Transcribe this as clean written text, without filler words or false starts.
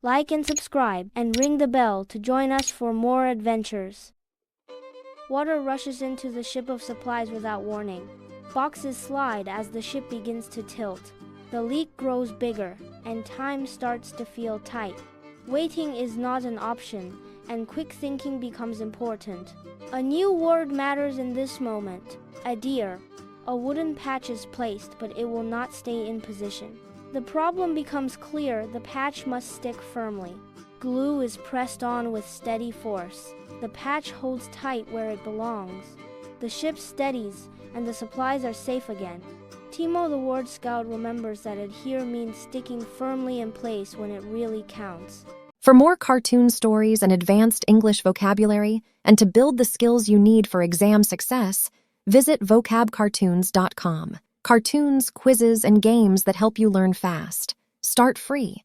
Like and subscribe, and ring the bell to join us for more adventures. Water rushes into the ship of supplies without warning. Boxes slide as the ship begins to tilt. The leak grows bigger, and time starts to feel tight. Waiting is not an option, and quick thinking becomes important. A new word matters in this moment: adhere. A wooden patch is placed, but it will not stay in position. The problem becomes clear: the patch must stick firmly. Glue is pressed on with steady force. The patch holds tight where it belongs. The ship steadies, and the supplies are safe again. Timo the word scout remembers that adhere means sticking firmly in place when it really counts. For more cartoon stories and advanced English vocabulary, and to build the skills you need for exam success, visit vocabcartoons.com. Cartoons, quizzes, and games that help you learn fast. Start free.